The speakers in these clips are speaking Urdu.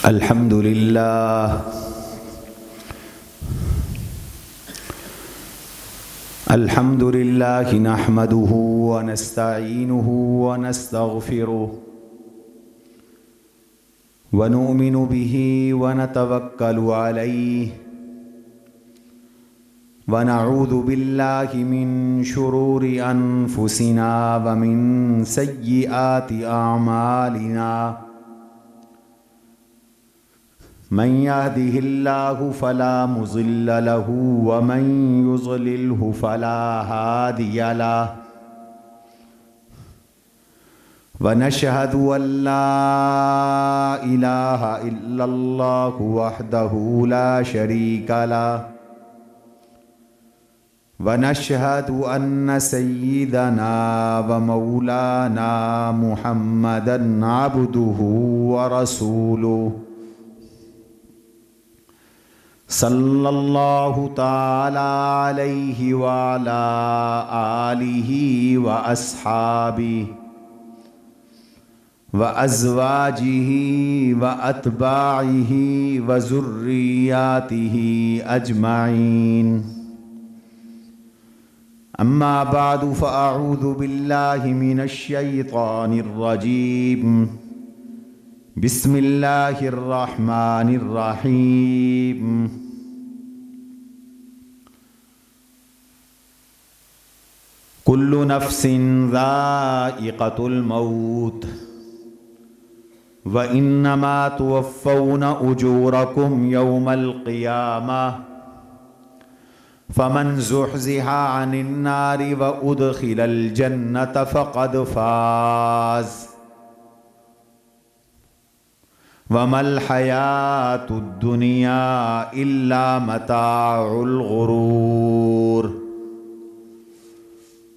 الحمد لله نحمده ونستعينه ونستغفره ونؤمن به ونتوكل عليه ونعوذ بالله من شرور أنفسنا ومن سيئات أعمالنا من يهده الله فلا مضل له ومن يضلله فلا هادي له ونشهد أن لا إله إلا الله وحده لا شريك له ونشهد أن سيدنا ومولانا محمدا عبده ورسوله صلی اللہ تعالی علیہ وعلا آلہ وأصحابہ وأزواجہ وأتباعہ وذریاتہ اجمعین اما بعد فأعوذ باللہ من الشیطان الرجیم بسم اللہ الرحمن الرحیم کل نفس ذائقۃ الموت وانما توفون اجورکم یوم القیامہ فمن زحزح عن النار وادخل الجنة فقد فاز وما الحیاۃ الدنیا الا متاع الغرور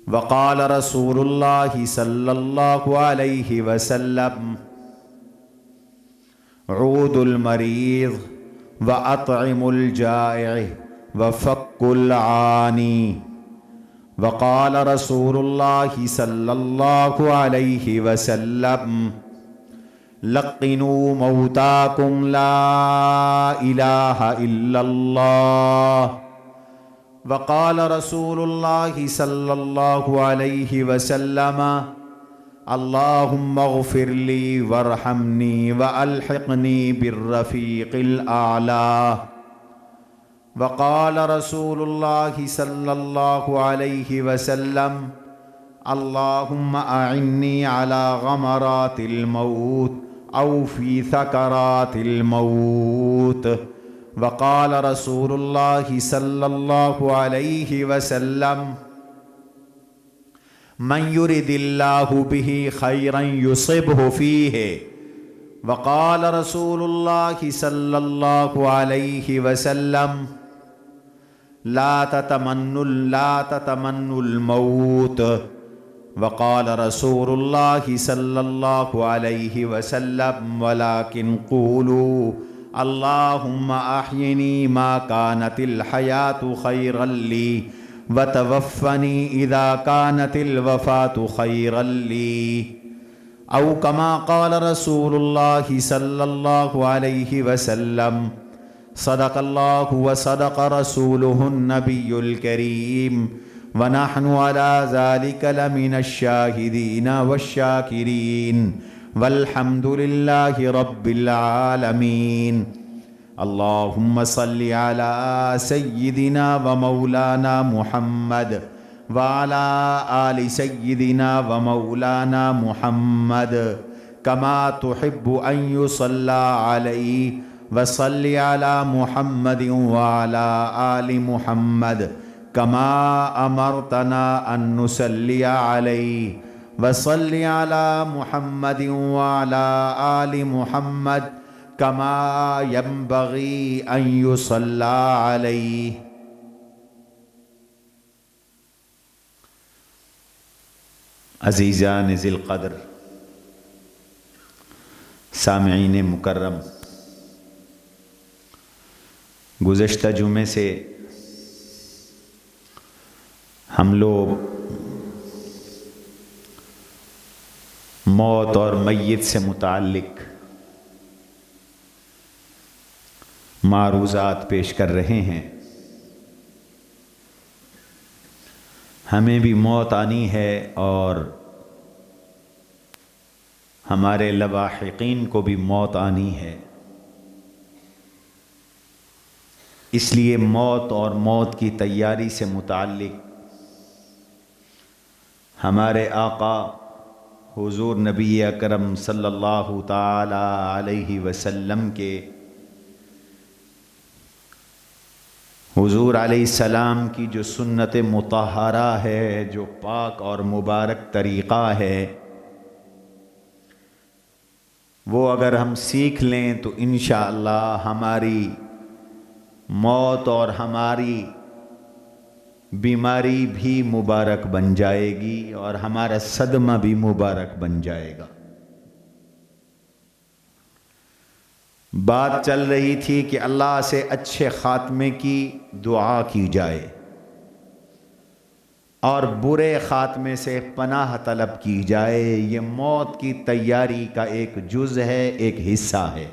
وقال رسول اللہ صلی اللہ علیہ وسلم عود المریض واطعم الجائع وفک العانی وقال رسول اللہ صلی اللہ علیہ وسلم لقنوا موتاکم لا الہ الا اللہ وقال رسول اللہ صلی اللہ علیہ وسلم اللہم اغفر لی وارحمنی والحقنی بالرفیق الاعلی وقال رسول اللہ صلی اللہ علیہ وسلم اللہم اعنی علی غمرات الموت او فی ثکرات الموت وقال رسول اللہ صلی اللہ علیہ وسلم من یرد اللہ بہ خیرا یصبہ فیہ وقال رسول اللہ صلی اللہ علیہ وسلم لا تتمنوا الموت وقال رسول اللہ صلی اللہ علیہ وسلم ولكن قولوا اللہم احینی ما کانت الحیاة خیرا لی وتوفنی اذا کانت الوفاة خیرا لی او کما قال رسول اللہ صلی اللہ علیہ وسلم صدق اللہ وصدق رسولہ النبی الکریم ونحن على ذلك لمن الشاهدين والشاكرين والحمد لله رب العالمين اللهم صل على سيدنا ومولانا محمد وعلى آل سيدنا ومولانا محمد كما تحب أن يصلى عليه وصل على محمد وعلى آل محمد كما أمرتنا أن نصلي عليه وصل على محمد وعلى آل محمد كما ينبغي أن يصلى عليه عزیزان ذی القدر، سامعین مکرم، گزشتہ جمعے سے ہم لوگ موت اور میت سے متعلق معروضات پیش کر رہے ہیں۔ ہمیں بھی موت آنی ہے اور ہمارے لواحقین کو بھی موت آنی ہے، اس لیے موت اور موت کی تیاری سے متعلق ہمارے آقا حضور نبی اکرم صلی اللہ تعالی علیہ وسلم کے حضور علیہ السلام کی جو سنت مطہرہ ہے، جو پاک اور مبارک طریقہ ہے، وہ اگر ہم سیکھ لیں تو انشاءاللہ ہماری موت اور ہماری بیماری بھی مبارک بن جائے گی اور ہمارا صدمہ بھی مبارک بن جائے گا۔ بات چل رہی تھی کہ اللہ سے اچھے خاتمے کی دعا کی جائے اور برے خاتمے سے پناہ طلب کی جائے۔ یہ موت کی تیاری کا ایک جز ہے، ایک حصہ ہے۔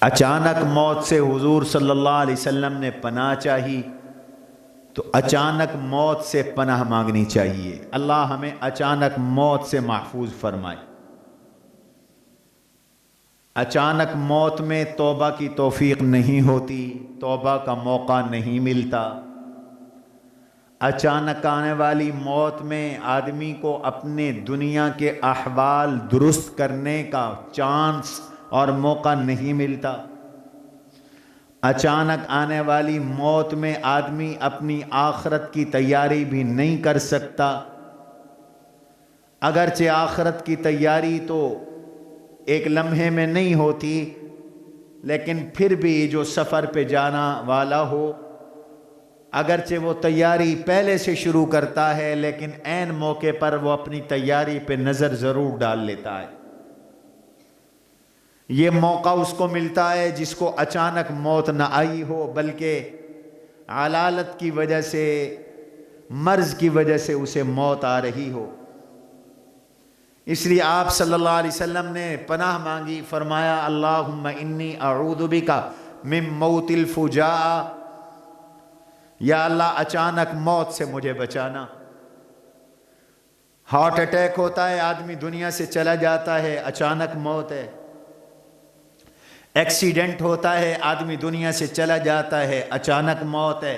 اچانک موت سے حضور صلی اللہ علیہ وسلم نے پناہ چاہی تو اچانک موت سے پناہ مانگنی چاہیے۔ اللہ ہمیں اچانک موت سے محفوظ فرمائے۔ اچانک موت میں توبہ کی توفیق نہیں ہوتی، توبہ کا موقع نہیں ملتا۔ اچانک آنے والی موت میں آدمی کو اپنے دنیا کے احوال درست کرنے کا چانس اور موقع نہیں ملتا۔ اچانک آنے والی موت میں آدمی اپنی آخرت کی تیاری بھی نہیں کر سکتا۔ اگرچہ آخرت کی تیاری تو ایک لمحے میں نہیں ہوتی، لیکن پھر بھی جو سفر پہ جانا والا ہو، اگرچہ وہ تیاری پہلے سے شروع کرتا ہے، لیکن عین موقع پر وہ اپنی تیاری پہ نظر ضرور ڈال لیتا ہے۔ یہ موقع اس کو ملتا ہے جس کو اچانک موت نہ آئی ہو، بلکہ علالت کی وجہ سے، مرض کی وجہ سے اسے موت آ رہی ہو۔ اس لیے آپ صلی اللہ علیہ وسلم نے پناہ مانگی، فرمایا اللہم انی اعوذ بک من موت الفجاء، یا اللہ اچانک موت سے مجھے بچانا۔ ہارٹ اٹیک ہوتا ہے، آدمی دنیا سے چلا جاتا ہے، اچانک موت ہے۔ ایکسیڈنٹ ہوتا ہے، آدمی دنیا سے چلا جاتا ہے، اچانک موت ہے۔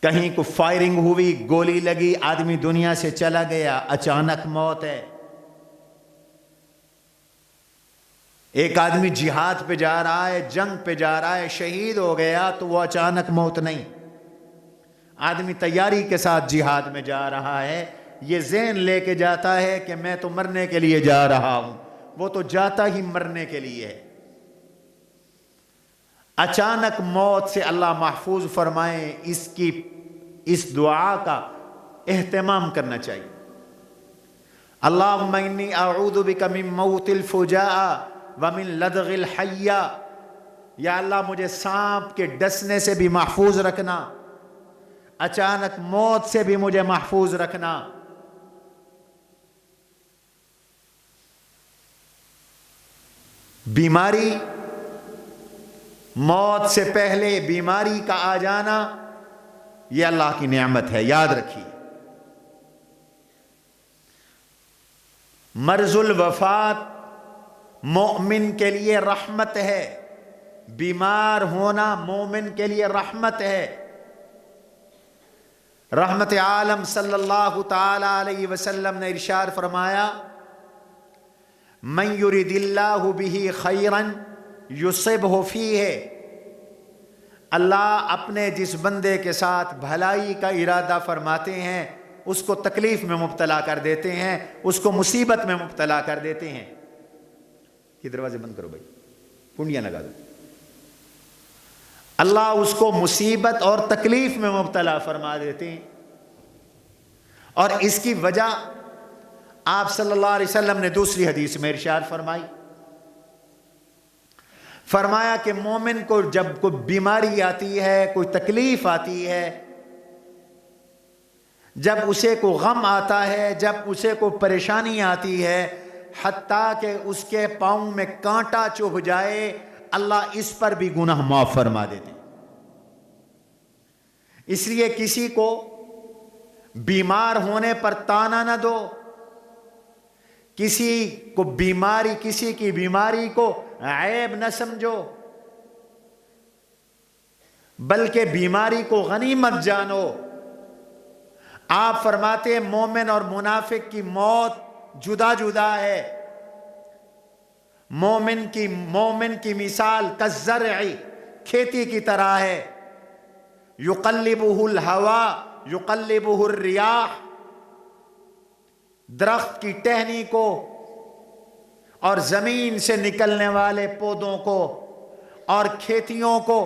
کہیں کو فائرنگ ہوئی، گولی لگی، آدمی دنیا سے چلا گیا، اچانک موت ہے۔ ایک آدمی جہاد پہ جا رہا ہے، جنگ پہ جا رہا ہے، شہید ہو گیا تو وہ اچانک موت نہیں۔ آدمی تیاری کے ساتھ جہاد میں جا رہا ہے، یہ ذہن لے کے جاتا ہے کہ میں تو مرنے کے لیے جا رہا ہوں، وہ تو جاتا ہی مرنے کے لیے ہے۔ اچانک موت سے اللہ محفوظ فرمائے، اس دعا کا اہتمام کرنا چاہیے۔ اللہم انی اعوذ بک من موت الفجاء ومن لدغ الحیہ، یا اللہ مجھے سانپ کے ڈسنے سے بھی محفوظ رکھنا، اچانک موت سے بھی مجھے محفوظ رکھنا۔ بیماری، موت سے پہلے بیماری کا آ جانا، یہ اللہ کی نعمت ہے، یاد رکھیے۔ مرض الوفات مومن کے لیے رحمت ہے، بیمار ہونا مومن کے لیے رحمت ہے۔ رحمت عالم صلی اللہ تعالی علیہ وسلم نے ارشاد فرمایا، من یرید اللہ بہ خیرا یصبہ فیہ، اللہ اپنے جس بندے کے ساتھ بھلائی کا ارادہ فرماتے ہیں اس کو تکلیف میں مبتلا کر دیتے ہیں، اس کو مصیبت میں مبتلا کر دیتے ہیں۔ یہ دروازے بند کرو بھائی، کنڈیاں لگا دو۔ اللہ اس کو مصیبت اور تکلیف میں مبتلا فرما دیتے ہیں، اور اس کی وجہ آپ صلی اللہ علیہ وسلم نے دوسری حدیث میں ارشاد فرمایا کہ مومن کو جب کوئی بیماری آتی ہے، کوئی تکلیف آتی ہے، جب اسے کو غم آتا ہے، جب اسے کو پریشانی آتی ہے، حتیٰ کہ اس کے پاؤں میں کانٹا چبھ جائے، اللہ اس پر بھی گناہ معاف فرما دیتے ہیں۔ اس لیے کسی کو بیمار ہونے پر طعنہ نہ دو، کسی کی بیماری کو عیب نہ سمجھو، بلکہ بیماری کو غنیمت جانو۔ آپ فرماتے ہیں مومن اور منافق کی موت جدا جدا ہے۔ مومن کی مثال کالزرع، کھیتی کی طرح ہے، یقلبہ الہوا یقلبہ الریاح، درخت کی ٹہنی کو اور زمین سے نکلنے والے پودوں کو اور کھیتیوں کو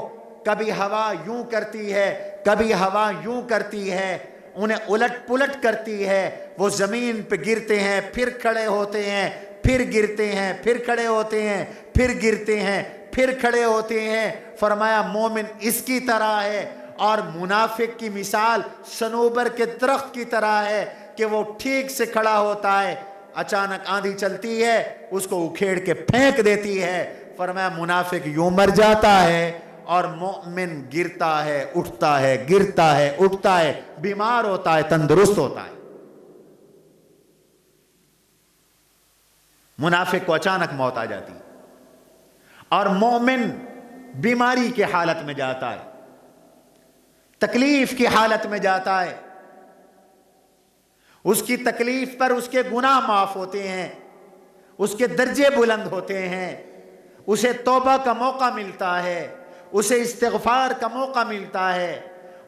کبھی ہوا یوں کرتی ہے، کبھی ہوا یوں کرتی ہے، انہیں الٹ پلٹ کرتی ہے، وہ زمین پہ گرتے ہیں، پھر کھڑے ہوتے ہیں، پھر گرتے ہیں، پھر کھڑے ہوتے ہیں، پھر گرتے ہیں، پھر کھڑے ہوتے ہیں۔ فرمایا مومن اس کی طرح ہے، اور منافق کی مثال صنوبر کے درخت کی طرح ہے کہ وہ ٹھیک سے کھڑا ہوتا ہے، اچانک آندھی چلتی ہے، اس کو اکھیڑ کے پھینک دیتی ہے۔ فرمایا منافق یوں مر جاتا ہے، اور مومن گرتا ہے، اٹھتا ہے، گرتا ہے، اٹھتا ہے، بیمار ہوتا ہے، تندرست ہوتا ہے۔ منافق کو اچانک موت آ جاتی ہے، اور مومن بیماری کی حالت میں جاتا ہے، تکلیف کی حالت میں جاتا ہے، اس کی تکلیف پر اس کے گناہ معاف ہوتے ہیں، اس کے درجے بلند ہوتے ہیں، اسے توبہ کا موقع ملتا ہے، اسے استغفار کا موقع ملتا ہے،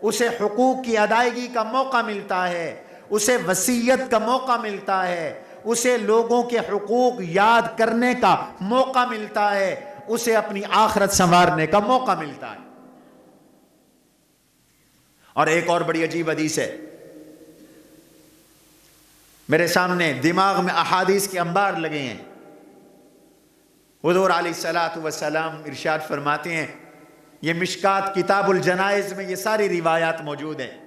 اسے حقوق کی ادائیگی کا موقع ملتا ہے، اسے وصیت کا موقع ملتا ہے، اسے لوگوں کے حقوق یاد کرنے کا موقع ملتا ہے، اسے اپنی آخرت سنوارنے کا موقع ملتا ہے۔ اور ایک اور بڑی عجیب حدیث ہے، میرے سامنے دماغ میں احادیث کے انبار لگے ہیں۔ حضور علیہ الصلوۃ والسلام ارشاد فرماتے ہیں، یہ مشکات کتاب الجنائز میں یہ ساری روایات موجود ہیں۔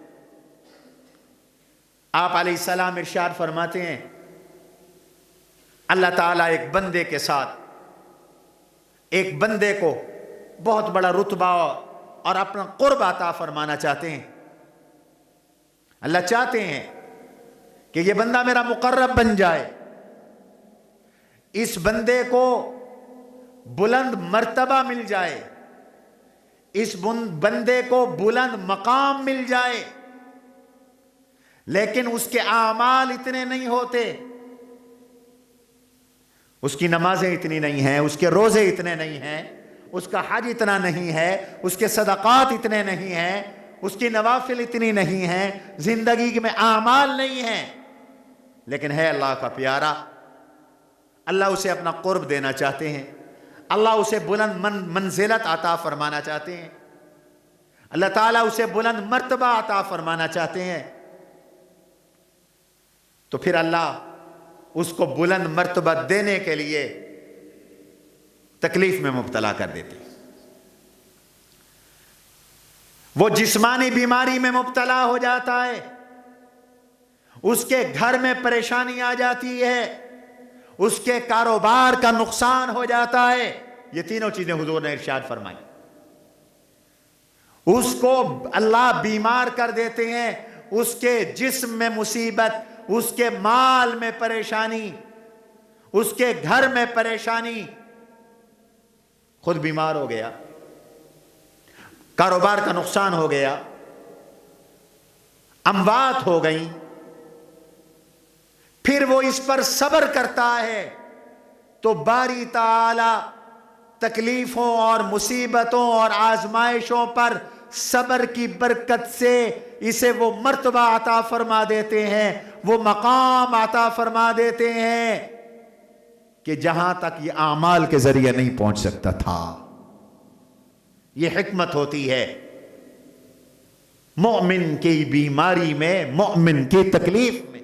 آپ علیہ السلام ارشاد فرماتے ہیں، اللہ تعالیٰ ایک بندے کے ساتھ، ایک بندے کو بہت بڑا رتبہ اور اپنا قرب عطا فرمانا چاہتے ہیں۔ اللہ چاہتے ہیں کہ یہ بندہ میرا مقرب بن جائے، اس بندے کو بلند مرتبہ مل جائے، اس بندے کو بلند مقام مل جائے، لیکن اس کے اعمال اتنے نہیں ہوتے، اس کی نمازیں اتنی نہیں ہیں، اس کے روزے اتنے نہیں ہیں، اس کا حج اتنا نہیں ہے، اس کے صدقات اتنے نہیں ہیں، اس کی نوافل اتنی نہیں ہیں، زندگی میں اعمال نہیں ہیں، لیکن ہے اللہ کا پیارا۔ اللہ اسے اپنا قرب دینا چاہتے ہیں، اللہ اسے بلند منزلت عطا فرمانا چاہتے ہیں، اللہ تعالیٰ اسے بلند مرتبہ عطا فرمانا چاہتے ہیں، تو پھر اللہ اس کو بلند مرتبہ دینے کے لیے تکلیف میں مبتلا کر دیتے ہیں۔ وہ جسمانی بیماری میں مبتلا ہو جاتا ہے، اس کے گھر میں پریشانی آ جاتی ہے، اس کے کاروبار کا نقصان ہو جاتا ہے۔ یہ تینوں چیزیں حضور نے ارشاد فرمائی۔ اس کو اللہ بیمار کر دیتے ہیں، اس کے جسم میں مصیبت، اس کے مال میں پریشانی، اس کے گھر میں پریشانی، خود بیمار ہو گیا، کاروبار کا نقصان ہو گیا، اموات ہو گئیں، پھر وہ اس پر صبر کرتا ہے تو باری تعالی تکلیفوں اور مصیبتوں اور آزمائشوں پر صبر کی برکت سے اسے وہ مرتبہ عطا فرما دیتے ہیں، وہ مقام عطا فرما دیتے ہیں کہ جہاں تک یہ اعمال کے ذریعے نہیں پہنچ سکتا تھا۔ یہ حکمت ہوتی ہے مومن کی بیماری میں، مومن کی تکلیف میں۔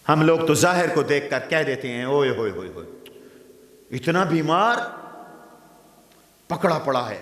ہم لوگ تو ظاہر کو دیکھ کر کہہ دیتے ہیں اوئے ہوئے ہوئے ہوئے اتنا بیمار پکڑا پڑا ہے،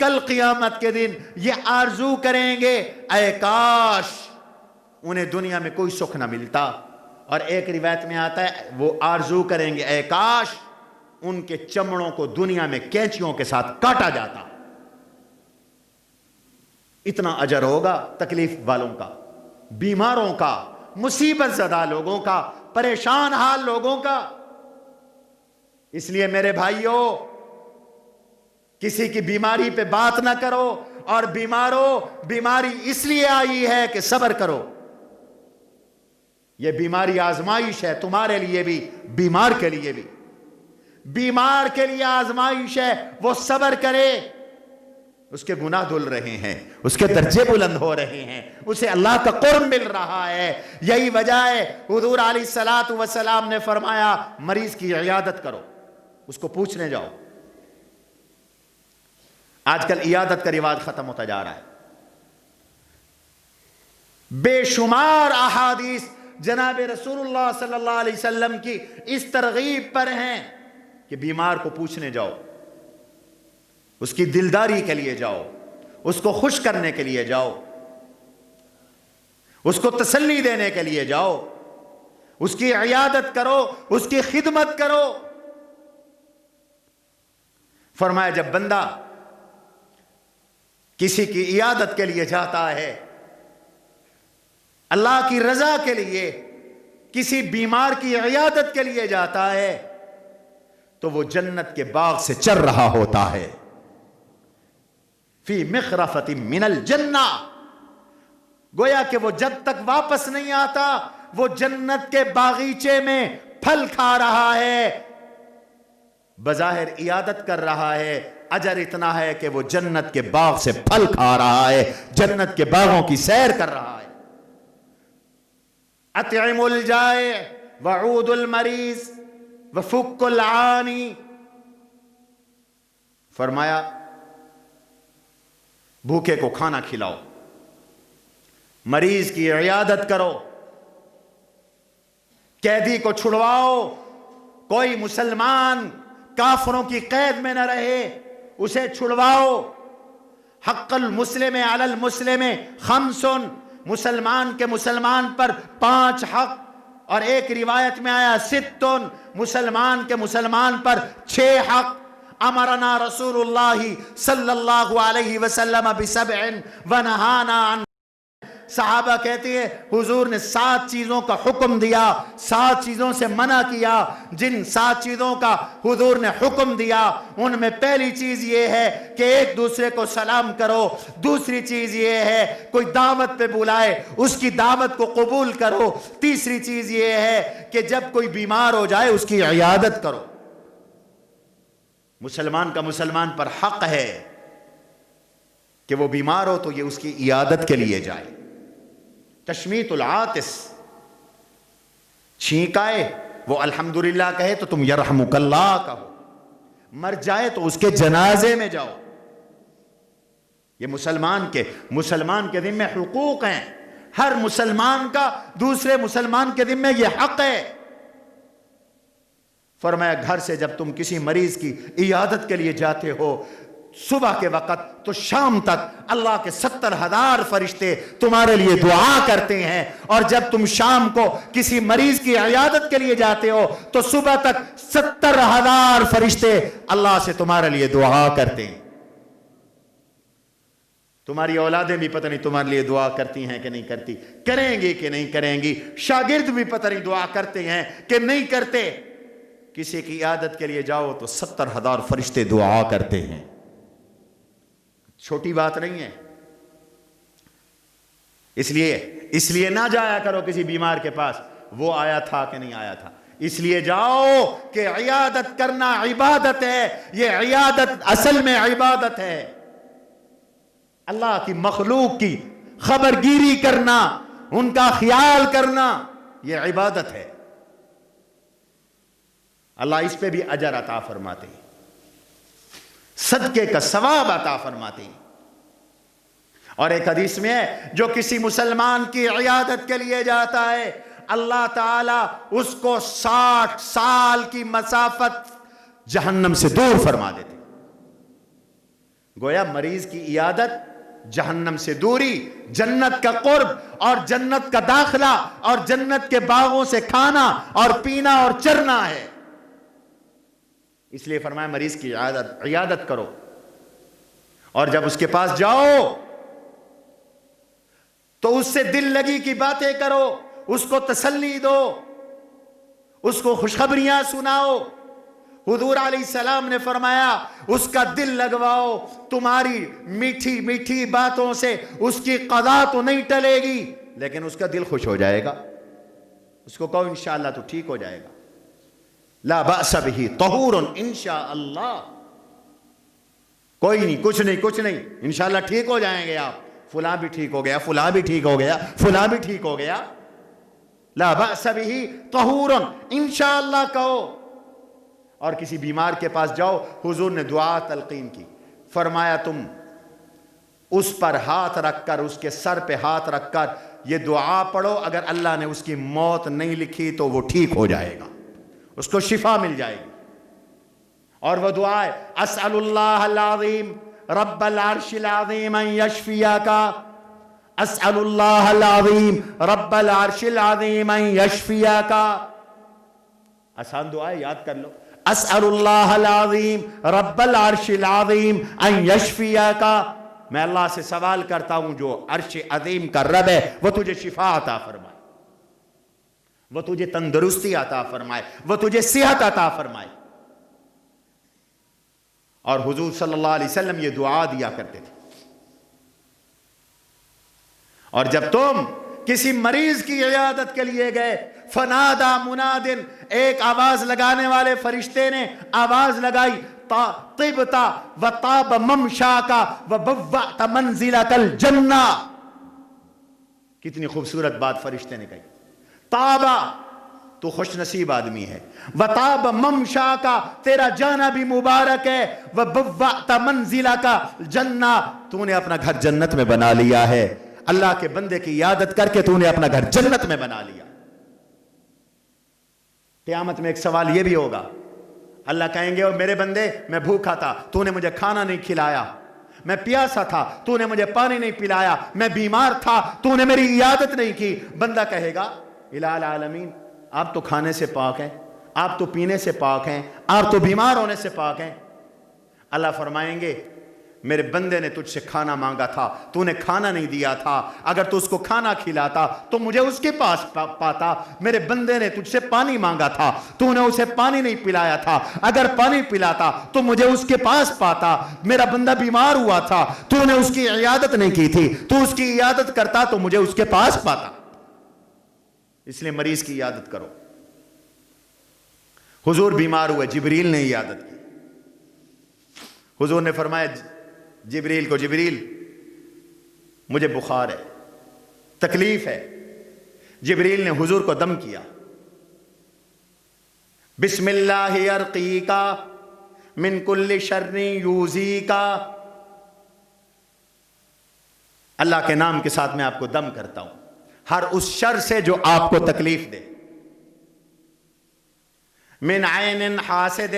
کل قیامت کے دن یہ آرزو کریں گے اے کاش انہیں دنیا میں کوئی سکھ نہ ملتا، اور ایک روایت میں آتا ہے وہ آرزو کریں گے اے کاش ان کے چمڑوں کو دنیا میں کینچیوں کے ساتھ کاٹا جاتا۔ اتنا اجر ہوگا تکلیف والوں کا، بیماروں کا، مصیبت زدہ لوگوں کا، پریشان حال لوگوں کا۔ اس لیے میرے بھائیوں، کسی کی بیماری پہ بات نہ کرو، اور بیماروں بیماری اس لیے آئی ہے کہ صبر کرو۔ یہ بیماری آزمائش ہے تمہارے لیے بھی، بیمار کے لیے بھی۔ بیمار کے لیے آزمائش ہے، وہ صبر کرے، اس کے گناہ دھل رہے ہیں، اس کے درجے بلند ہو رہے ہیں، اسے اللہ کا قرب مل رہا ہے۔ یہی وجہ ہے حضور علیہ الصلوۃ والسلام نے فرمایا مریض کی عیادت کرو، اس کو پوچھنے جاؤ۔ آج کل عیادت کا رواج ختم ہوتا جا رہا ہے۔ بے شمار احادیث جناب رسول اللہ صلی اللہ علیہ وسلم کی اس ترغیب پر ہیں کہ بیمار کو پوچھنے جاؤ، اس کی دلداری کے لیے جاؤ، اس کو خوش کرنے کے لیے جاؤ، اس کو تسلی دینے کے لیے جاؤ، اس کی عیادت کرو، اس کی خدمت کرو۔ فرمایا جب بندہ کسی کی عیادت کے لیے جاتا ہے، اللہ کی رضا کے لیے کسی بیمار کی عیادت کے لیے جاتا ہے، تو وہ جنت کے باغ سے چر رہا ہوتا ہے، فی مخرفۃ من الجنہ، گویا کہ وہ جب تک واپس نہیں آتا وہ جنت کے باغیچے میں پھل کھا رہا ہے، بظاہر عیادت کر رہا ہے، اجر اتنا ہے کہ وہ جنت کے باغ سے پھل کھا رہا ہے، جنت کے باغوں کی سیر کر رہا ہے۔ اطعم الجائع وعود المریض وفک العانی، فرمایا بھوکے کو کھانا کھلاؤ، مریض کی عیادت کرو، قیدی کو چھڑواؤ، کوئی مسلمان کافروں کی قید میں نہ رہے اسے چھڑواؤ۔ حق المسلم علی المسلم خمس، مسلمان کے مسلمان پر 5 حق، اور ایک روایت میں آیا 6، مسلمان کے مسلمان پر 6 حق۔ امرنا رسول اللہ صلی اللہ علیہ وسلم ب7 ونہانا عن، صحابہ کہتے ہیں حضور نے 7 چیزوں کا حکم دیا، 7 چیزوں سے منع کیا۔ جن 7 چیزوں کا حضور نے حکم دیا ان میں پہلی چیز یہ ہے کہ ایک دوسرے کو سلام کرو، دوسری چیز یہ ہے کوئی دعوت پہ بلائے اس کی دعوت کو قبول کرو، تیسری چیز یہ ہے کہ جب کوئی بیمار ہو جائے اس کی عیادت کرو۔ مسلمان کا مسلمان پر حق ہے کہ وہ بیمار ہو تو یہ اس کی عیادت کے لیے جائے۔ تشمیت العاطس، چھینک آئے وہ الحمدللہ کہے تو تم یرحمک اللہ کہو، مر جائے تو اس کے جنازے میں جاؤ۔ یہ مسلمان کے ذمہ حقوق ہیں، ہر مسلمان کا دوسرے مسلمان کے ذمہ یہ حق ہے۔ فرمایا گھر سے جب تم کسی مریض کی عیادت کے لیے جاتے ہو صبح کے وقت تو شام تک اللہ کے 70,000 فرشتے تمہارے لیے دعا کرتے ہیں، اور جب تم شام کو کسی مریض کی عیادت کے لیے جاتے ہو تو صبح تک 70,000 فرشتے اللہ سے تمہارے لیے دعا کرتے ہیں۔ تمہاری اولادیں بھی پتہ نہیں تمہارے لیے دعا کرتی ہیں کہ نہیں کرتی، کریں گی کہ نہیں کریں گی، شاگرد بھی پتہ نہیں دعا کرتے ہیں کہ نہیں کرتے۔ کسی کی عیادت کے لیے جاؤ تو 70,000 فرشتے دعا کرتے ہیں، چھوٹی بات نہیں ہے۔ اس لیے نہ جایا کرو کسی بیمار کے پاس وہ آیا تھا کہ نہیں آیا تھا، اس لیے جاؤ کہ عیادت کرنا عبادت ہے، یہ عیادت اصل میں عبادت ہے۔ اللہ کی مخلوق کی خبرگیری کرنا، ان کا خیال کرنا، یہ عبادت ہے۔ اللہ اس پہ بھی اجر عطا فرماتے ہیں، صدقے کا ثواب عطا فرماتے ہیں۔ اور ایک حدیث میں ہے جو کسی مسلمان کی عیادت کے لیے جاتا ہے اللہ تعالیٰ اس کو 60 سال کی مسافت جہنم سے دور فرما دیتے۔ گویا مریض کی عیادت جہنم سے دوری، جنت کا قرب اور جنت کا داخلہ اور جنت کے باغوں سے کھانا اور پینا اور چرنا ہے۔ اس لیے فرمایا مریض کی عیادت کرو، اور جب اس کے پاس جاؤ تو اس سے دل لگی کی باتیں کرو، اس کو تسلی دو، اس کو خوشخبریاں سناؤ۔ حضور علیہ السلام نے فرمایا اس کا دل لگواؤ، تمہاری میٹھی میٹھی باتوں سے اس کی قضا تو نہیں ٹلے گی لیکن اس کا دل خوش ہو جائے گا۔ اس کو کہو انشاءاللہ تو ٹھیک ہو جائے گا، لا بأس بہ طہور انشاءاللہ، کوئی نہیں، کچھ نہیں، انشاءاللہ ٹھیک ہو جائیں گے آپ، فلاں بھی ٹھیک ہو گیا، فلاں بھی ٹھیک ہو گیا، فلاں بھی ٹھیک ہو گیا، لا بأس بہ طہور انشاءاللہ کہو۔ اور کسی بیمار کے پاس جاؤ، حضور نے دعا تلقین کی، فرمایا تم اس پر ہاتھ رکھ کر، اس کے سر پہ ہاتھ رکھ کر یہ دعا پڑھو، اگر اللہ نے اس کی موت نہیں لکھی تو وہ ٹھیک ہو جائے گا، اس کو شفا مل جائے گی۔ اور وہ دعا ہے اسأل اللہ العظیم رب العرش العظیم ان یشفیک، اسأل اللہ العظیم رب العرش العظیم ان یشفیک۔ آسان دعا ہے، یاد کر لو، اسأل اللہ العظیم رب العرش العظیم ان یشفیک، میں اللہ سے سوال کرتا ہوں جو عرش عظیم کا رب ہے وہ تجھے شفا عطا فرمائے، وہ تجھے تندرستی عطا فرمائے، وہ تجھے صحت عطا فرمائے۔ اور حضور صلی اللہ علیہ وسلم یہ دعا دیا کرتے تھے۔ اور جب تم کسی مریض کی عیادت کے لیے گئے، فنادا منادن، ایک آواز لگانے والے فرشتے نے آواز لگائی، طبتا وطاب ممشاکا وبوأت منزلک الجنہ۔ کتنی خوبصورت بات فرشتے نے کہی، طابا تو خوش نصیب آدمی ہے، وطاب ممشاکا تیرا جانا بھی مبارک ہے، وبوأت منزلک الجنہ تو نے اپنا گھر جنت میں بنا لیا ہے۔ اللہ کے بندے کی عیادت کر کے تو نے اپنا گھر جنت میں بنا لیا۔ قیامت میں ایک سوال یہ بھی ہوگا، اللہ کہیں گے او میرے بندے میں بھوکا تھا تو نے مجھے کھانا نہیں کھلایا، میں پیاسا تھا تو نے مجھے پانی نہیں پلایا، میں بیمار تھا تو نے میری عیادت نہیں کی۔ بندہ کہے گا الہ العالمین آپ تو کھانے سے پاک ہیں، آپ تو پینے سے پاک ہیں، آپ تو بیمار ہونے سے پاک ہیں۔ اللہ فرمائیں گے میرے بندے نے تجھ سے کھانا مانگا تھا تو نے کھانا نہیں دیا تھا، اگر تو اس کو کھانا کھلاتا تو مجھے اس کے پاس پاتا۔ میرے بندے نے تجھ سے پانی مانگا تھا تو نے اسے پانی نہیں پلایا تھا، اگر پانی پلاتا تو مجھے اس کے پاس پاتا۔ میرا بندہ بیمار ہوا تھا تو نے اس کی عیادت نہیں کی تھی، تو اس کی عیادت کرتا تو مجھے اس کے پاس پاتا۔ اس لیے مریض کی عیادت کرو۔ حضور بیمار ہوئے، جبریل نے عیادت کی۔ حضور نے فرمایا جبریل کو، جبریل مجھے بخار ہے، تکلیف ہے۔ جبریل نے حضور کو دم کیا، بسم اللہ ارقیکا من کل شر یوزیکا، اللہ کے نام کے ساتھ میں آپ کو دم کرتا ہوں ہر اس شر سے جو آپ کو تکلیف دے۔ من عین حاسد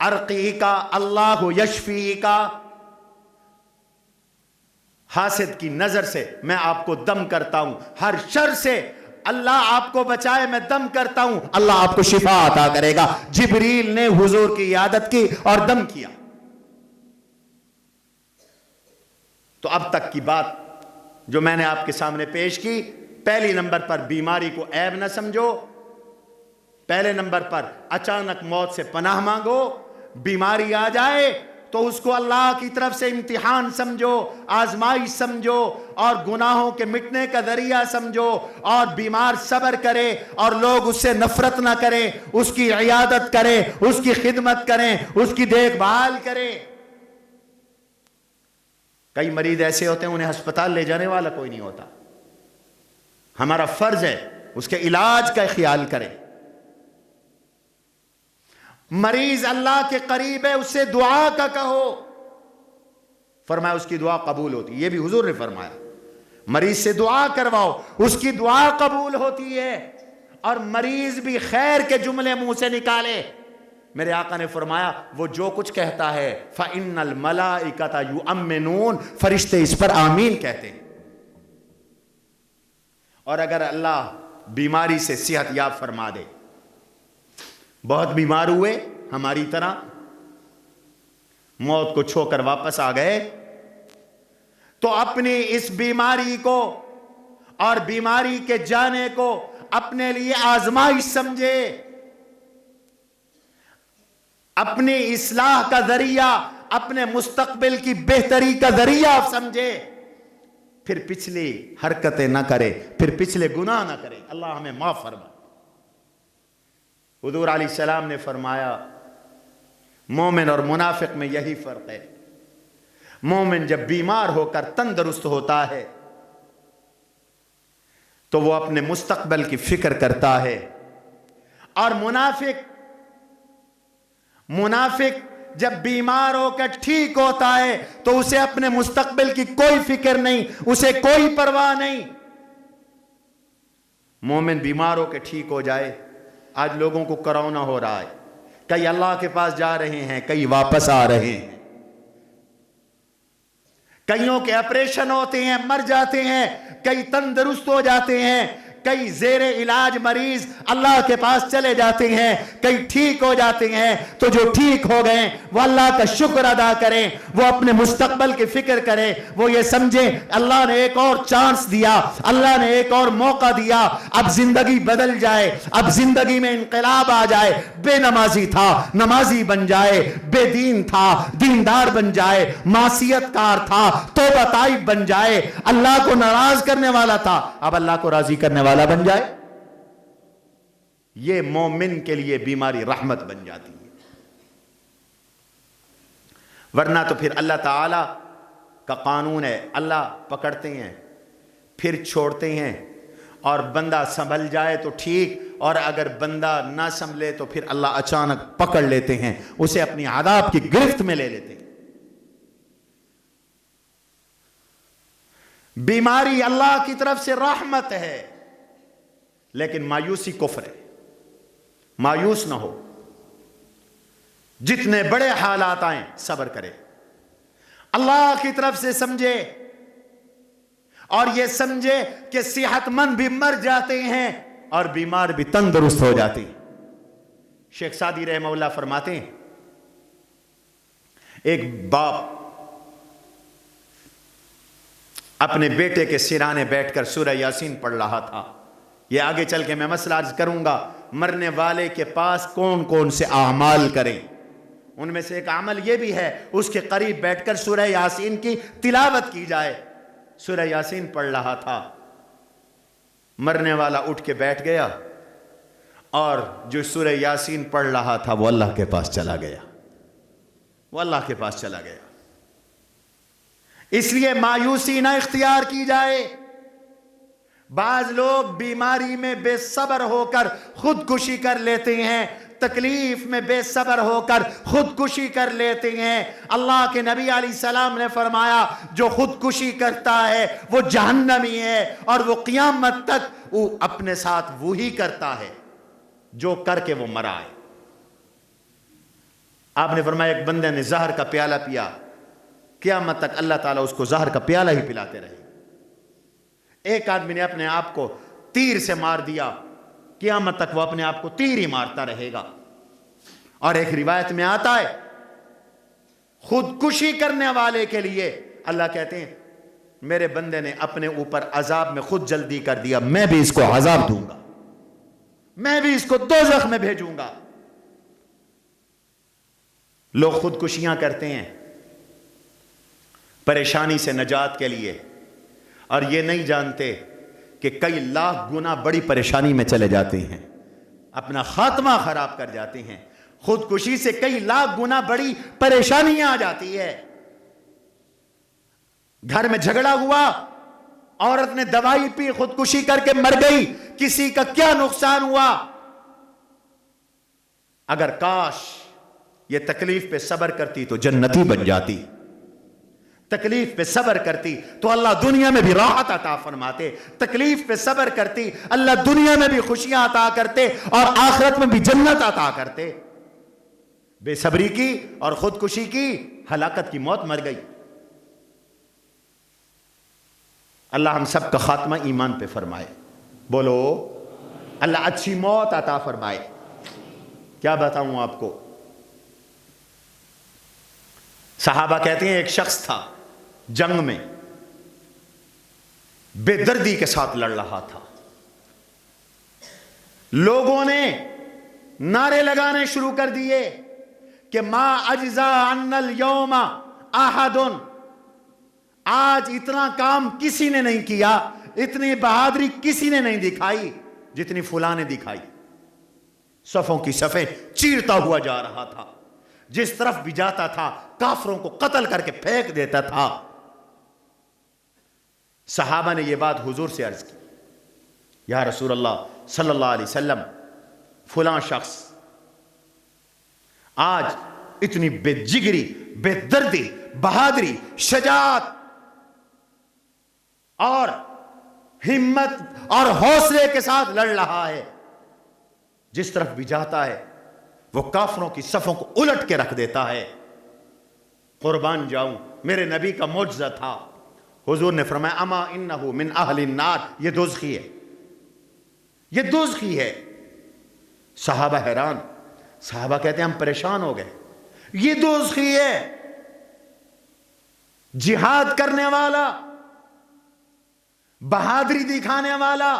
ارقیکا اللہ یشفیکا، حاسد کی نظر سے میں آپ کو دم کرتا ہوں، ہر شر سے اللہ آپ کو بچائے، میں دم کرتا ہوں، اللہ آپ کو شفا عطا کرے گا۔ جبریل نے حضور کی عیادت کی اور دم کیا۔ تو اب تک کی بات جو میں نے آپ کے سامنے پیش کی، پہلی نمبر پر بیماری کو عیب نہ سمجھو، پہلے نمبر پر اچانک موت سے پناہ مانگو۔ بیماری آ جائے تو اس کو اللہ کی طرف سے امتحان سمجھو، آزمائش سمجھو، اور گناہوں کے مٹنے کا ذریعہ سمجھو، اور بیمار صبر کرے اور لوگ اس سے نفرت نہ کریں، اس کی عیادت کریں، اس کی خدمت کریں، اس کی دیکھ بھال کریں۔ کئی مریض ایسے ہوتے ہیں انہیں ہسپتال لے جانے والا کوئی نہیں ہوتا، ہمارا فرض ہے اس کے علاج کا خیال کریں۔ مریض اللہ کے قریب ہے، اس سے دعا کا کہو، فرمایا اس کی دعا قبول ہوتی، یہ بھی حضور نے فرمایا مریض سے دعا کرواؤ، اس کی دعا قبول ہوتی ہے۔ اور مریض بھی خیر کے جملے منہ سے نکالے، میرے آقا نے فرمایا وہ جو کچھ کہتا ہے فَإِنَّ الْمَلَائِكَةَ يُؤَمِّنُونَ، فرشتے اس پر آمین کہتے ہیں۔ اور اگر اللہ بیماری سے صحت یاب فرما دے، بہت بیمار ہوئے ہماری طرح، موت کو چھو کر واپس آ گئے، تو اپنی اس بیماری کو اور بیماری کے جانے کو اپنے لیے آزمائش سمجھے، اپنی اصلاح کا ذریعہ، اپنے مستقبل کی بہتری کا ذریعہ سمجھے، پھر پچھلی حرکتیں نہ کرے، پھر پچھلے گناہ نہ کرے۔ اللہ ہمیں معاف فرما۔ حضور علیہ السلام نے فرمایا مومن اور منافق میں یہی فرق ہے، مومن جب بیمار ہو کر تندرست ہوتا ہے تو وہ اپنے مستقبل کی فکر کرتا ہے، اور منافق جب بیمار ہو کر ٹھیک ہوتا ہے تو اسے اپنے مستقبل کی کوئی فکر نہیں، اسے کوئی پرواہ نہیں۔ مومن بیمار ہو کے ٹھیک ہو جائے۔ آج لوگوں کو کرونا ہو رہا ہے، کئی اللہ کے پاس جا رہے ہیں، کئی واپس آ رہے ہیں، کئیوں کے آپریشن ہوتے ہیں، مر جاتے ہیں، کئی تندرست ہو جاتے ہیں، کئی زیر علاج مریض اللہ کے پاس چلے جاتے ہیں، کئی ٹھیک ہو جاتے ہیں۔ تو جو ٹھیک ہو گئے وہ اللہ کا شکر ادا کریں، وہ اپنے مستقبل کی فکر کریں، وہ یہ سمجھیں اللہ نے ایک اور چانس دیا، اللہ نے ایک اور موقع دیا، اب زندگی بدل جائے، اب زندگی میں انقلاب آ جائے۔ بے نمازی تھا نمازی بن جائے، بے دین تھا دیندار بن جائے، معصیت کار تھا توبہ طائب بن جائے، اللہ کو ناراض کرنے والا تھا اب اللہ کو راضی کرنے والا بن جائے۔ یہ مومن کے لیے بیماری رحمت بن جاتی ہے، ورنہ تو پھر اللہ تعالی کا قانون ہے، اللہ پکڑتے ہیں پھر چھوڑتے ہیں، اور بندہ سنبھل جائے تو ٹھیک، اور اگر بندہ نہ سنبھلے تو پھر اللہ اچانک پکڑ لیتے ہیں، اسے اپنی عذاب کی گرفت میں لے لیتے ہیں۔ بیماری اللہ کی طرف سے رحمت ہے، لیکن مایوسی کفر ہے۔ مایوس نہ ہو، جتنے بڑے حالات آئیں صبر کرے، اللہ کی طرف سے سمجھے، اور یہ سمجھے کہ صحت مند بھی مر جاتے ہیں اور بیمار بھی تندرست ہو جاتے ہیں۔ شیخ سعدی رحمہ اللہ فرماتے ہیں ایک باپ اپنے بیٹے کے سرانے بیٹھ کر سورہ یاسین پڑھ رہا تھا۔ یہ آگے چل کے میں مسئلہ عرض کروں گا، مرنے والے کے پاس کون کون سے اعمال کریں، ان میں سے ایک عمل یہ بھی ہے اس کے قریب بیٹھ کر سورہ یاسین کی تلاوت کی جائے۔ سورہ یاسین پڑھ رہا تھا، مرنے والا اٹھ کے بیٹھ گیا، اور جو سورہ یاسین پڑھ رہا تھا وہ اللہ کے پاس چلا گیا، وہ اللہ کے پاس چلا گیا۔ اس لیے مایوسی نہ اختیار کی جائے۔ بعض لوگ بیماری میں بے صبر ہو کر خودکشی کر لیتے ہیں، تکلیف میں بے صبر ہو کر خودکشی کر لیتے ہیں۔ اللہ کے نبی علیہ السلام نے فرمایا جو خودکشی کرتا ہے وہ جہنمی ہے، اور وہ قیامت تک وہ اپنے ساتھ وہی کرتا ہے جو کر کے وہ مرا ہے۔ آپ نے فرمایا ایک بندے نے زہر کا پیالہ پیا، قیامت تک اللہ تعالیٰ اس کو زہر کا پیالہ ہی پلاتے رہے۔ ایک آدمی نے اپنے آپ کو تیر سے مار دیا، قیامت تک وہ اپنے آپ کو تیر ہی مارتا رہے گا۔ اور ایک روایت میں آتا ہے خودکشی کرنے والے کے لیے اللہ کہتے ہیں میرے بندے نے اپنے اوپر عذاب میں خود جلدی کر دیا، میں بھی اس کو عذاب دوں گا، میں بھی اس کو دوزخ میں بھیجوں گا۔ لوگ خودکشیاں کرتے ہیں پریشانی سے نجات کے لیے، اور یہ نہیں جانتے کہ کئی لاکھ گنا بڑی پریشانی میں چلے جاتے ہیں، اپنا خاتمہ خراب کر جاتے ہیں۔ خودکشی سے کئی لاکھ گنا بڑی پریشانیاں آ جاتی ہے۔ گھر میں جھگڑا ہوا، عورت نے دوائی پی خودکشی کر کے مر گئی، کسی کا کیا نقصان ہوا؟ اگر کاش یہ تکلیف پہ صبر کرتی تو جنتی بن جاتی، تکلیف پہ صبر کرتی تو اللہ دنیا میں بھی راحت عطا فرماتے، تکلیف پہ صبر کرتی اللہ دنیا میں بھی خوشیاں عطا کرتے اور آخرت میں بھی جنت عطا کرتے۔ بے صبری کی اور خودکشی کی، ہلاکت کی موت مر گئی۔ اللہ ہم سب کا خاتمہ ایمان پہ فرمائے، بولو اللہ اچھی موت عطا فرمائے۔ کیا بتاؤں آپ کو، صحابہ کہتے ہیں ایک شخص تھا جنگ میں بے دردی کے ساتھ لڑ رہا تھا، لوگوں نے نعرے لگانے شروع کر دیے کہ ما اجزا عنا اليوم احد، آج اتنا کام کسی نے نہیں کیا، اتنی بہادری کسی نے نہیں دکھائی جتنی فلاں نے دکھائی۔ صفوں کی صفیں چیرتا ہوا جا رہا تھا، جس طرف بھی جاتا تھا کافروں کو قتل کر کے پھینک دیتا تھا۔ صحابہ نے یہ بات حضور سے عرض کی، یا رسول اللہ صلی اللہ علیہ وسلم، فلاں شخص آج اتنی بے جگری، بے دردی، بہادری، شجاعت اور ہمت اور حوصلے کے ساتھ لڑ رہا ہے، جس طرف بھی جاتا ہے وہ کافروں کی صفوں کو الٹ کے رکھ دیتا ہے۔ قربان جاؤں، میرے نبی کا معجزہ تھا۔ حضور نے فرمایا اما انہو من اہل النار، یہ دوزخی ہے، یہ دوزخی ہے۔ صحابہ حیران، صحابہ کہتے ہیں ہم پریشان ہو گئے، یہ دوزخی ہے، جہاد کرنے والا، بہادری دکھانے والا،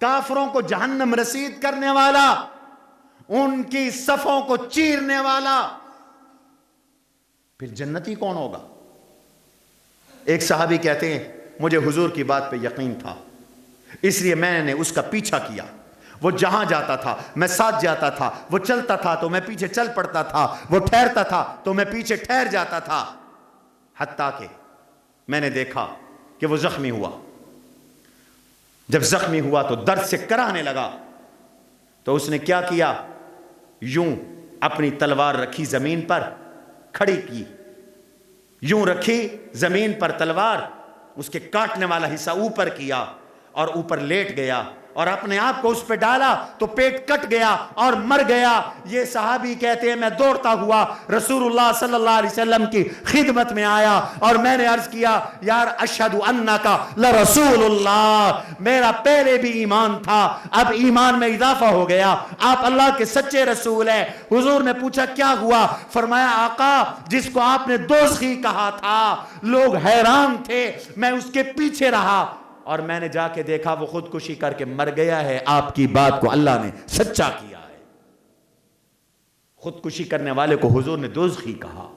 کافروں کو جہنم رسید کرنے والا، ان کی صفوں کو چیرنے والا، پھر جنتی کون ہوگا؟ ایک صحابی کہتے ہیں مجھے حضور کی بات پہ یقین تھا، اس لیے میں نے اس کا پیچھا کیا، وہ جہاں جاتا تھا میں ساتھ جاتا تھا، وہ چلتا تھا تو میں پیچھے چل پڑتا تھا، وہ ٹھہرتا تھا تو میں پیچھے ٹھہر جاتا تھا، حتیٰ کہ میں نے دیکھا کہ وہ زخمی ہوا۔ جب زخمی ہوا تو درد سے کراہنے لگا، تو اس نے کیا کیا، یوں اپنی تلوار رکھی زمین پر، کھڑی کی، یوں رکھی زمین پر تلوار، اس کے کاٹنے والا حصہ اوپر کیا اور اوپر لیٹ گیا اور اپنے آپ کو اس پہ ڈالا تو پیٹ کٹ گیا اور مر گیا۔ یہ صحابی کہتے ہیں میں دوڑتا ہوا رسول اللہ صلی اللہ علیہ وسلم کی خدمت میں آیا اور میں نے عرض کیا یار اشہد انکا لرسول اللہ، میرا پہلے بھی ایمان تھا، اب ایمان میں اضافہ ہو گیا، آپ اللہ کے سچے رسول ہیں۔ حضور نے پوچھا کیا ہوا؟ فرمایا آقا جس کو آپ نے دوزخی کہا تھا لوگ حیران تھے، میں اس کے پیچھے رہا اور میں نے جا کے دیکھا وہ خودکشی کر کے مر گیا ہے، آپ کی بات کو اللہ نے سچا کیا ہے۔ خودکشی کرنے والے کو حضور نے دوزخی کہا۔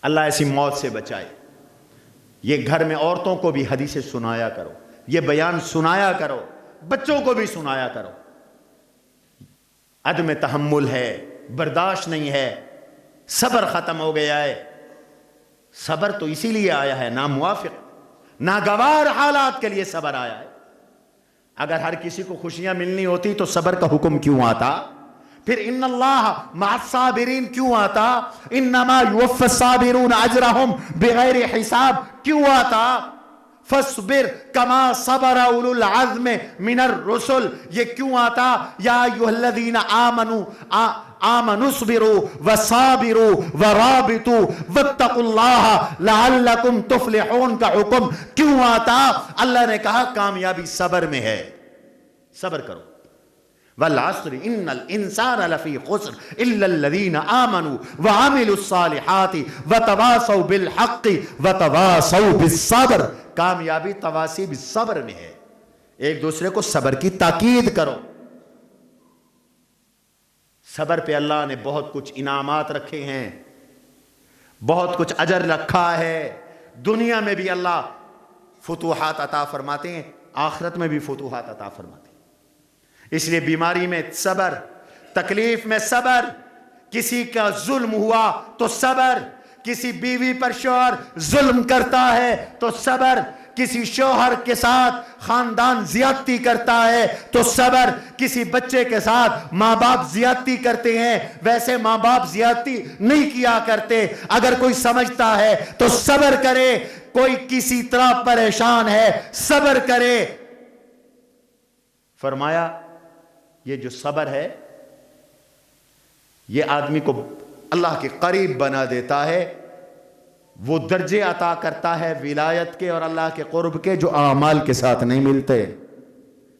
اللہ ایسی موت سے بچائے۔ یہ گھر میں عورتوں کو بھی حدیثیں سنایا کرو، یہ بیان سنایا کرو، بچوں کو بھی سنایا کرو۔ عدم تحمل ہے، برداشت نہیں ہے، صبر ختم ہو گیا ہے۔ صبر تو اسی لیے آیا ہے، ناموافق ناگوار حالات کے لیے صبر آیا ہے۔ اگر ہر کسی کو خوشیاں ملنی ہوتی تو صبر کا حکم کیوں آتا؟ پھر ان اللہ مع الصابرین کیوں آتا؟ انما یوفی الصابرون اجرہم بغیر حساب کیوں آتا؟ فاصبر کما صبر اولو العزم من الرسل یہ کیوں آتا؟ یا ایھا الذین آمنوا اصبروا وصابروا ورابطوا واتقوا اللہ لعلکم تفلحون کا حکم کیوں آتا؟ اللہ نے کہا کامیابی صبر میں ہے، صبر کرو۔ والعصر ان الانسان لفی خسر الا الذین آمنوا وعملوا الصالحات وتواصوا بالحق وتواصوا بالصبر، کامیابی تواصی بالصبر میں ہے۔ ایک دوسرے کو صبر کی تاکید کرو۔ صبر پہ اللہ نے بہت کچھ انعامات رکھے ہیں، بہت کچھ اجر رکھا ہے۔ دنیا میں بھی اللہ فتوحات عطا فرماتے ہیں، آخرت میں بھی فتوحات عطا فرماتے ہیں۔ اس لیے بیماری میں صبر، تکلیف میں صبر، کسی کا ظلم ہوا تو صبر، کسی بیوی پر شوہر ظلم کرتا ہے تو صبر، کسی شوہر کے ساتھ خاندان زیادتی کرتا ہے تو صبر، کسی بچے کے ساتھ ماں باپ زیادتی کرتے ہیں، ویسے ماں باپ زیادتی نہیں کیا کرتے۔ اگر کوئی سمجھتا ہے تو صبر کرے، کوئی کسی طرح پریشان ہے صبر کرے۔ فرمایا یہ جو صبر ہے یہ آدمی کو اللہ کے قریب بنا دیتا ہے، وہ درجے عطا کرتا ہے ولایت کے اور اللہ کے قرب کے جو اعمال کے ساتھ نہیں ملتے۔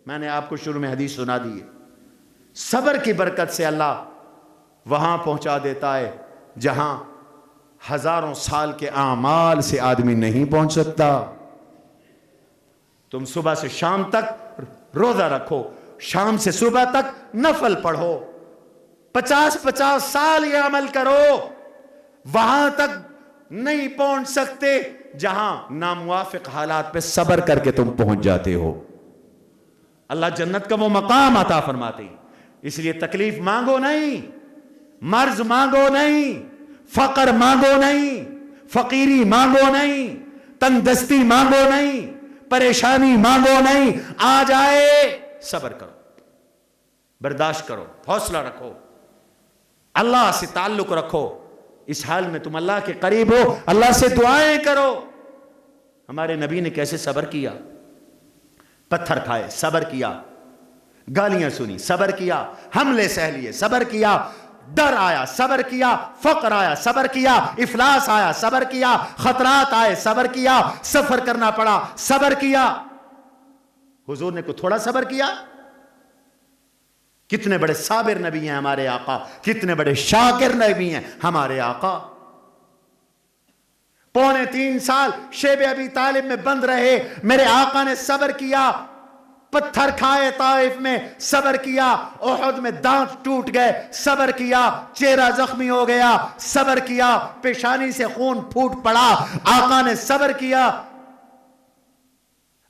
میں نے آپ کو شروع میں حدیث سنا دی ہے، صبر کی برکت سے اللہ وہاں پہنچا دیتا ہے جہاں ہزاروں سال کے اعمال سے آدمی نہیں پہنچ سکتا۔ تم صبح سے شام تک روزہ رکھو، شام سے صبح تک نفل پڑھو، 50 سال یہ عمل کرو، وہاں تک نہیں پہنچ سکتے جہاں ناموافق حالات پہ صبر کر کے تم پہنچ جاتے ہو۔ اللہ جنت کا وہ مقام عطا فرماتے ہیں، اس لیے تکلیف مانگو نہیں، مرض مانگو نہیں، فقر مانگو نہیں، فقیری مانگو نہیں، تنگ دستی مانگو نہیں، پریشانی مانگو نہیں، آ جائے صبر کرو، برداشت کرو، حوصلہ رکھو، اللہ سے تعلق رکھو۔ اس حال میں تم اللہ کے قریب ہو، اللہ سے دعائیں کرو۔ ہمارے نبی نے کیسے صبر کیا؟ پتھر کھائے، صبر کیا، گالیاں سنی، صبر کیا، حملے سہ لیے، صبر کیا، ڈر آیا، صبر کیا، فقر آیا، صبر کیا، افلاس آیا، صبر کیا، خطرات آئے، صبر کیا، سفر کرنا پڑا، صبر کیا۔ حضور نے کو تھوڑا صبر کیا؟ کتنے بڑے صابر نبی ہیں ہمارے آقا، کتنے بڑے شاکر نبی ہیں ہمارے آقا۔ 3.25 سال شیب ابی طالب میں بند رہے، میرے آقا نے صبر کیا، پتھر کھائے طائف میں، صبر کیا، احد میں دانت ٹوٹ گئے، صبر کیا، چہرہ زخمی ہو گیا، صبر کیا، پیشانی سے خون پھوٹ پڑا، آقا نے صبر کیا۔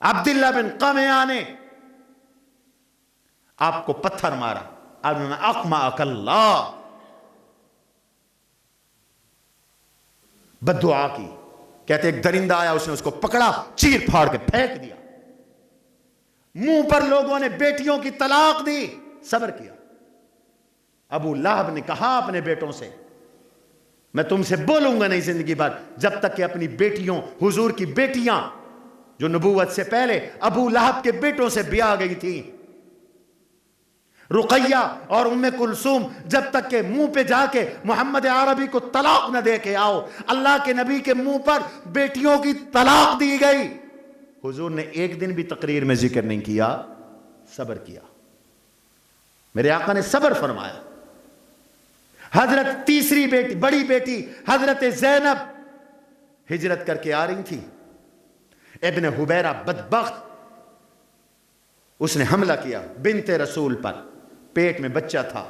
عبداللہ بن قمیہ نے آپ کو پتھر مارا، اقمعک اللہ، بد دعا کی، کہتے ایک درندہ آیا، اس نے اس کو پکڑا، چیر پھاڑ کے پھینک دیا، منہ پر لوگوں نے بیٹیوں کی طلاق دی، صبر کیا۔ ابو لہب نے کہا اپنے بیٹوں سے، میں تم سے بولوں گا نہیں زندگی بھر جب تک کہ اپنی بیٹیوں، حضور کی بیٹیاں جو نبوت سے پہلے ابو لہب کے بیٹوں سے بیاہ گئی تھی، رقیہ اور ام کلثوم، جب تک کہ منہ پہ جا کے محمد عربی کو طلاق نہ دے کے آؤ، اللہ کے نبی کے منہ پر بیٹیوں کی طلاق دی گئی، حضور نے ایک دن بھی تقریر میں ذکر نہیں کیا، صبر کیا۔ میرے آقا نے صبر فرمایا۔ حضرت تیسری بیٹی، بڑی بیٹی حضرت زینب ہجرت کر کے آ رہی تھی، ابن حبیرہ بدبخت، اس نے حملہ کیا بنت رسول پر، پیٹ میں بچہ تھا،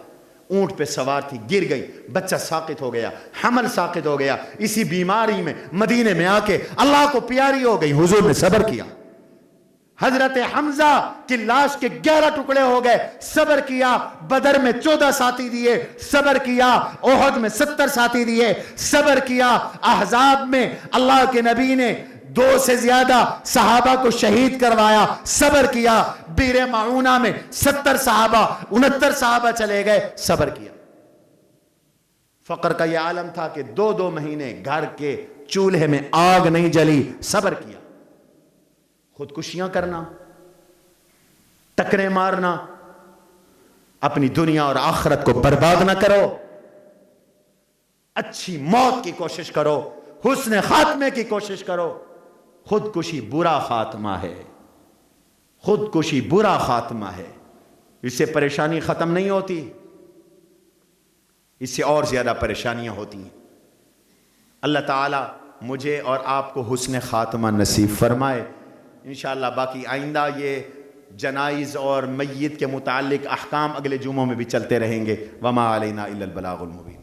اونٹ پہ سوار تھی، گر گئی، بچہ ساقط ہو گیا، حمل ساقط ہو گیا، اسی بیماری میں مدینے میں آ کے اللہ کو پیاری ہو گئی، حضور نے صبر کیا۔ حضرت حمزہ کی لاش کے 11 ٹکڑے ہو گئے، صبر کیا، بدر میں 14 ساتھی دیے، صبر کیا، احد میں 70 ساتھی دیے، صبر کیا، احزاب میں اللہ کے نبی نے 2 سے زیادہ صحابہ کو شہید کروایا، صبر کیا، بیر معونہ میں 70 صحابہ، 69 صحابہ چلے گئے، صبر کیا۔ فقر کا یہ عالم تھا کہ 2 مہینے گھر کے چولہے میں آگ نہیں جلی، صبر کیا۔ خودکشیاں کرنا، ٹکریں مارنا، اپنی دنیا اور آخرت کو برباد نہ کرو، اچھی موت کی کوشش کرو، حسن خاتمے کی کوشش کرو۔ خودکشی برا خاتمہ ہے، خودکشی برا خاتمہ ہے، اس سے پریشانی ختم نہیں ہوتی، اس سے اور زیادہ پریشانیاں ہوتی ہیں۔ اللہ تعالیٰ مجھے اور آپ کو حسن خاتمہ نصیب فرمائے۔ انشاءاللہ باقی آئندہ یہ جنائز اور میت کے متعلق احکام اگلے جمعوں میں بھی چلتے رہیں گے۔ وما علینا الا البلاغ المبین۔